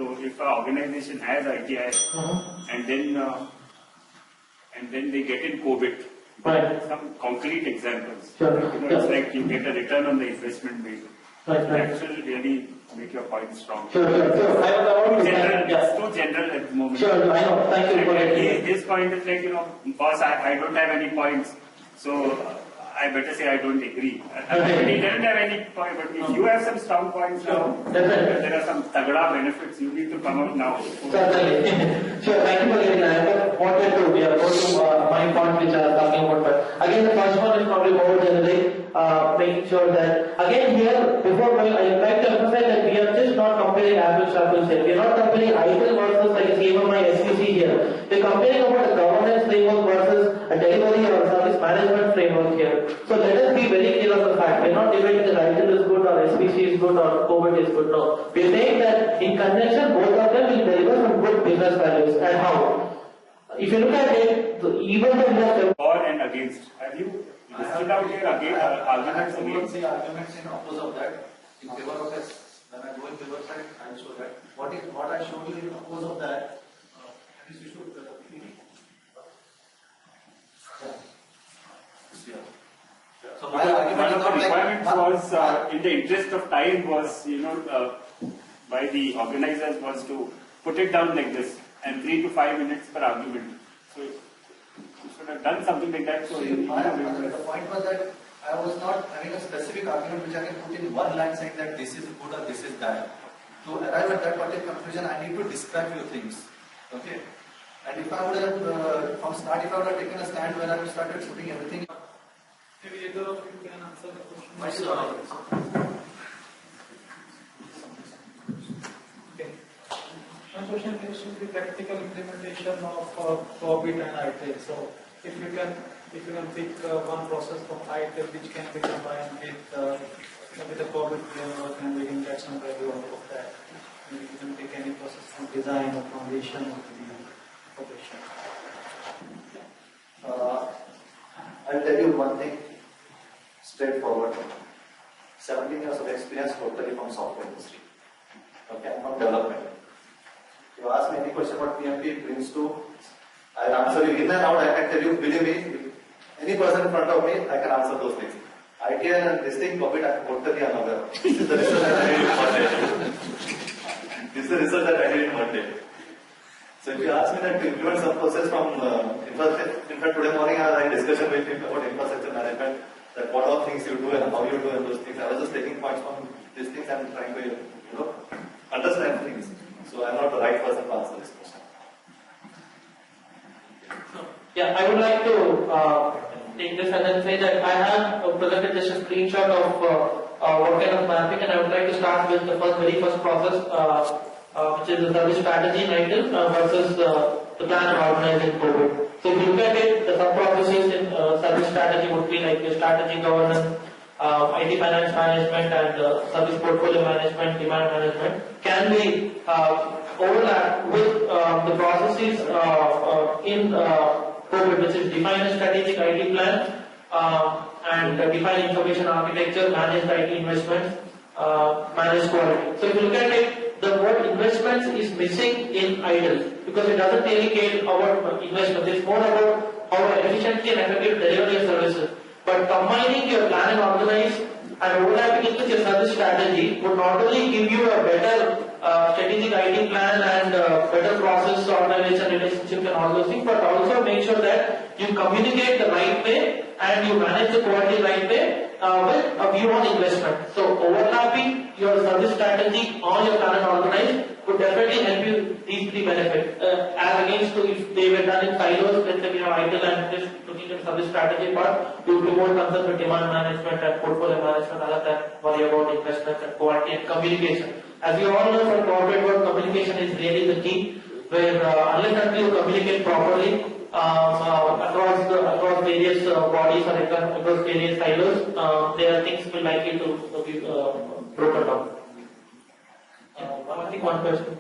So if an organization has ITI and then they get in CobiT, right. Some concrete examples. Sure. It's like you get a return on the investment made. Right. That will really make your point strong. Sure. I want to It's too general at the moment. Sure, I know. Thank you for that. His point is like, boss, I don't have any points, so I better say I don't agree. He doesn't have any point, but if you have some strong points now, there are some tagada benefits, you need to come up now. Certainly. Sure, thank you for getting that. I wanted to go to my point which I was talking about. But again, the first one is probably more generally making sure that, again here, before I would like to emphasize that we are just not comparing apples to apples here. We are not comparing ITIL versus like a CMMI SVC here. We are comparing about a governance framework versus a delivery or service management framework here. So let us be very clear on the fact. We are not debating that ITIL is good or SVC is good or CobiT is good. No. We are saying that in conjunction, both of them will deliver some good business values. And how? If you look at it, even though we have for and against, have you listed out here arguments against? Say arguments in opposite of that. In favor of this, when I go in favor side, I will show that. What I showed you in opposite of that. At least you should So my argument of the requirements was, in the interest of time, was by the organizers was to put it down like this and 3 to 5 minutes per argument. So you should have done something like that. So the point was that I was not having a specific argument which I can put in one line saying that this is good or this is bad. To arrive at that particular conclusion, I need to describe few things. Okay. And if I would have from start, if I would have taken a stand where I would started putting everything. Maybe either of you can answer the question. Okay. My question is to the practical implementation of CobiT and ITIL. So, if you can pick one process from ITIL which can be combined with the CobiT framework, and we can get some value out of that. Maybe you can pick any process from design or foundation or the operation. I'll tell you one thing. Straightforward. 17 years of experience totally from software industry. Okay, from development. If you ask me any question what PMP brings to, I'll answer you in and out. I can tell you, believe me, any person in front of me, I can answer those things. ITIL and this thing, CobiT, I'm totally unaware. This is the research that I did in one day. This is the research that I did in one day. So if you ask me that to implement some process from infrastructure, in fact today morning I was in discussion with him about infrastructure management, that what all things you do and how you do and those things. I was just taking points from these things and trying to understand things. So I'm not the right person to answer this question. Yeah, I would like to take this and then say that I have presented just a screenshot of what kind of mapping, and I would like to start with the very first process, which is the service strategy in ITIL versus the plan and organize in CobiT. So if you look at it, the sub-processes in service strategy would be like your strategy governance, IT finance management, and service portfolio management, demand management can be overlapped with the processes in CobiT, which is define a strategic IT plan and define information architecture, manage the IT investments, manage quality. So if you look at it, the word investments is missing in ITIL because it doesn't really care about investments. It's more about how efficiently and effectively deliver your services. But combining your plan and organize and overlapping it with your service strategy would not only give you a better strategic IT plan and better process organization relationship and all those things, but also make sure that you communicate the right way and you manage the quality right way with a view on investment. So overlapping your service strategy on your plan and organize would definitely help you these three benefits. As against to if they were done in silos, let's say we have ITIL and just looking at service strategy part, we would be more concerned with demand management and portfolio management rather than worry about investments and quality and communication. As you all know, for corporate work, communication is really the key, where unless until you communicate properly across various bodies or across various silos, there are things will likely to be broken down. I think one question.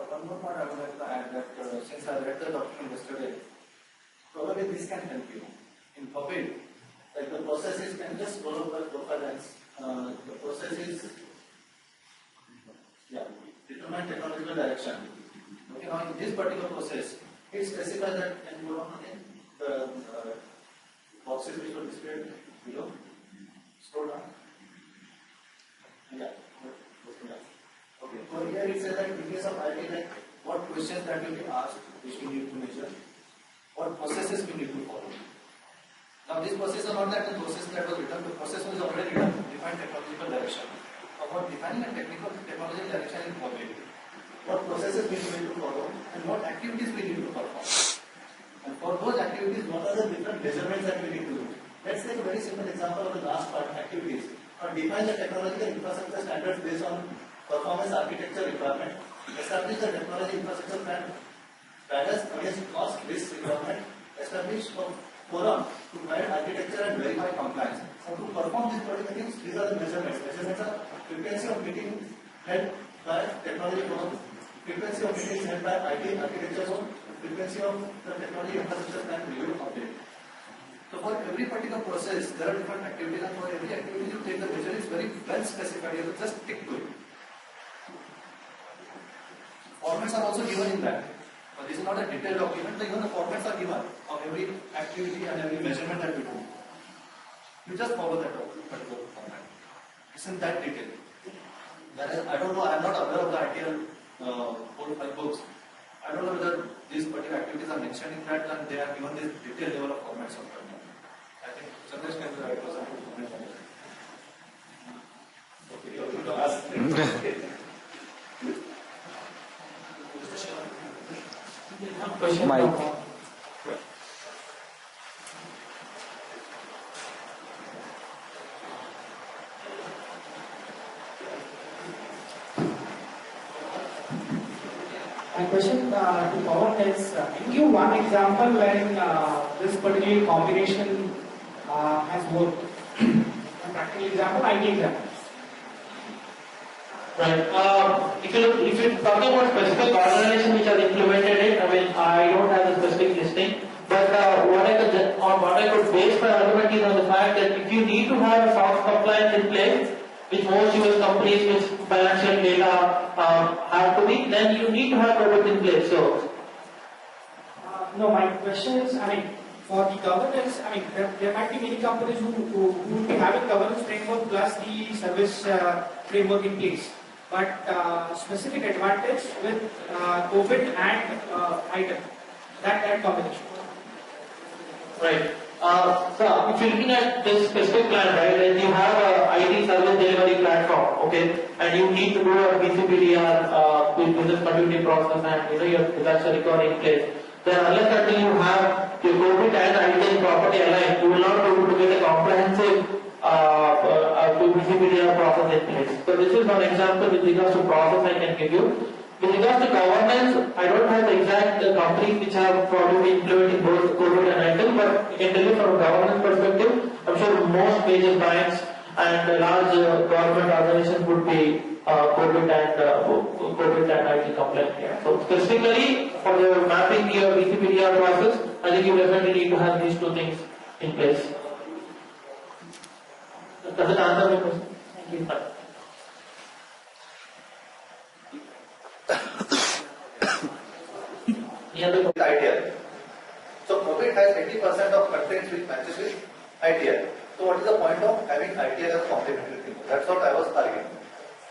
One more point I would like to add that since I read the document yesterday, probably this can help you. In CobiT, like the processes can just follow the profiles. The process is determine technological direction. direction. Okay, now in this particular process, it specifies that, and you go down again, the boxes which were displayed below. Scroll down. Yeah. Okay. So here it says that in case of IT, like what questions that will be asked, which we need to measure, what processes we need to follow. Now this process is not that the process that was written, the process was already written, defined technological direction. About defining a technological direction in CobiT, what processes we need to follow and what activities we need to perform. And for those activities, what are the different measurements that we need to do? Let's take a very simple example of the last part, activities. Define the technological infrastructure standards based on performance architecture requirement. Establish the technology infrastructure plan balance against cost risk requirement. Establish a forum to guide architecture and verify compliance. So to perform these particular things, these are the measurements. Measurements are frequency of meetings held by technology forum, frequency of meetings held by IT architecture forum, frequency of the technology infrastructure plan review update. So for every particular process, there are different activities, and for every activity you take the measure is very well specified. You have to just stick to it. Formats are also given in that. But this is not a detailed document, but even the formats are given of every activity and every measurement that we do. You just follow that particular format. It's in that detail. I don't know, I am not aware of the ITIL 4 or 5 books. I don't know whether these particular activities are mentioned in that and they are given this detailed level of formats of that. I think Sandesh can be the right person to comment on that. Okay, you have to ask. Mike. My question to Pawan is, can you give one example when this particular combination has worked? A practical example, IT example. Right. If you talk about specific organization which has implemented it, I mean, I don't have the specific listing, but what I could base my argument is on the fact that if you need to have a SOX compliance in place, which most US companies with financial data have to be, then you need to have CobiT in place. So, No, my question is, I mean, for the governance, I mean, there might be many companies who will be having governance framework plus the service framework in place. But specific advantage with CobiT and ITIL, that combination. right. So if you're looking at this specific plan, right, then you have a IT service delivery platform, okay, and you need to do a BCPDR with business continuity process and your disaster recovery in place. Then unless until you have your CobiT and ITIL property aligned, you will not be able to get a comprehensive BCPDR process in place. So this is one example with regards to process I can give you. With regards to governance, I don't have the exact companies which have probably implementing both CobiT and ITIL, but I can tell you from a governance perspective, I'm sure most major banks and large government organizations would be CobiT and ITIL compliant. Yeah. So specifically for the mapping your BCPDR process, I think you definitely need to have these two things in place. Does it answer the question? Thank you. ITIL. So CobiT has 80% of contents which matches with ITIL. So what is the point of having ITIL as a complementary thing? That's what I was arguing.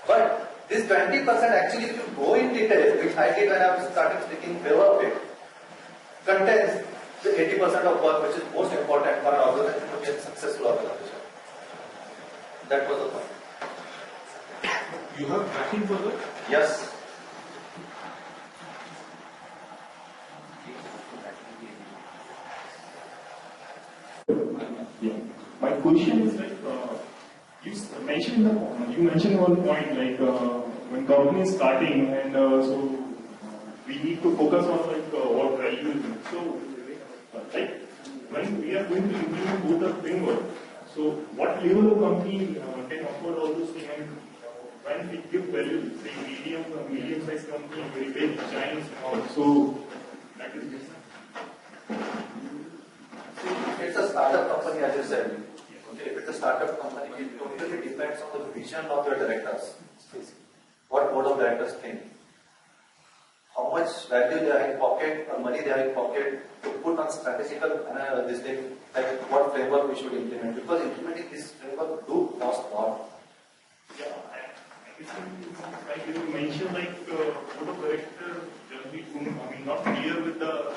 But this 20% actually, if you go in detail, which I did when I was started speaking in favor of it, contains the 80% of work which is most important for an organization to be a successful organization. That was the point. You have tracking for that? Yes. Yeah. My question is like, you mentioned one point like when company is starting and so we need to focus on like what value is. So like when we are going to implement both the framework, so what level of company can afford all those things and when we give value, say medium-sized company, very big, giants, so that is different. It's a startup company, as you said. Okay, if it's a startup company, it totally depends on the vision of your directors. What board of directors think. how much value they are in pocket or money they are in pocket to put on statistical this thing, like what framework we should implement, because implementing this framework do cost a lot. Yeah, like you mentioned, like photo corrector generally, not clear with the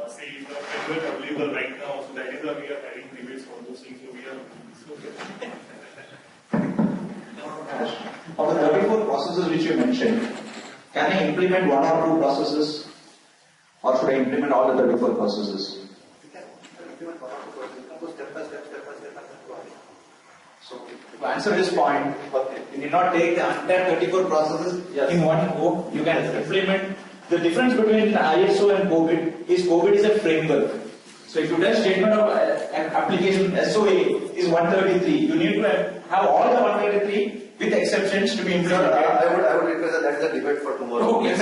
say the framework available right now, so that is why we are having debates for those things. So we are. Of the 34 processes which you mentioned, can I implement one or two processes, or should I implement all the 34 processes? You can implement one or two processes. You can go step by step. So To answer this point, you need not take the entire 34 processes in one go. You can implement. The difference between ISO and CobiT is a framework. So if you tell statement of an application SOA is 133, you need to have all the 133 with exceptions to be implemented. I would request that is a debate for tomorrow. Okay,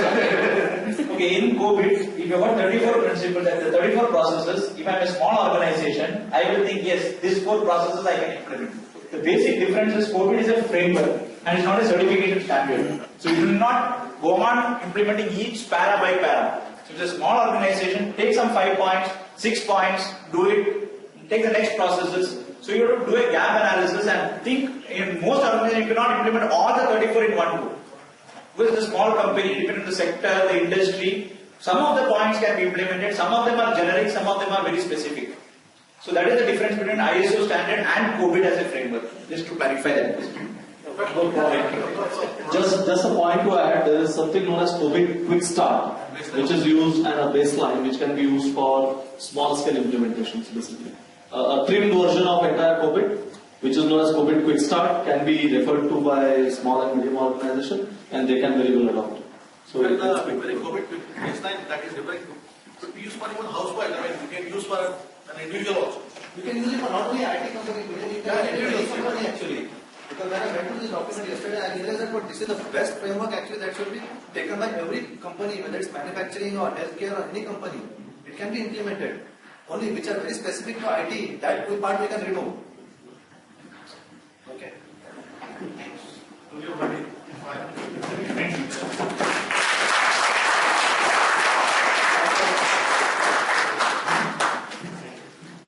okay, in CobiT, if you have 34 principles and the 34 processes, if I am a small organization, I will think, yes, these 4 processes I can implement. The basic difference is CobiT is a framework and it's not a certification standard. So you will not go on implementing each para by para. So it's a small organization, take some 5 points, 6 points, do it, take the next processes. So you have to do a gap analysis and think. In most organizations you cannot implement all the 34 in one go. Because it's a small company, depending on the sector, the industry, some of the points can be implemented, some of them are generic, some of them are very specific. So that is the difference between ISO standard and CobiT as a framework. Just to clarify that. Just a point to add, there is something known as CobiT Quick Start, which is used as a baseline, which can be used for small scale implementations basically. A trimmed version of entire CobiT, which is known as CobiT Quick Start, can be referred to by small and medium organization, and they can very well adopt it. So when CobiT baseline, that is different. Could be used for even household. I mean, you can use for an individual also. You can use it for not only IT company, but you can use it for company actually. Because when I went to this document yesterday, I realized that this is the best framework actually that should be taken by every company, whether it's manufacturing or healthcare or any company. It can be implemented. Only which are very specific to IT, that part we can remove.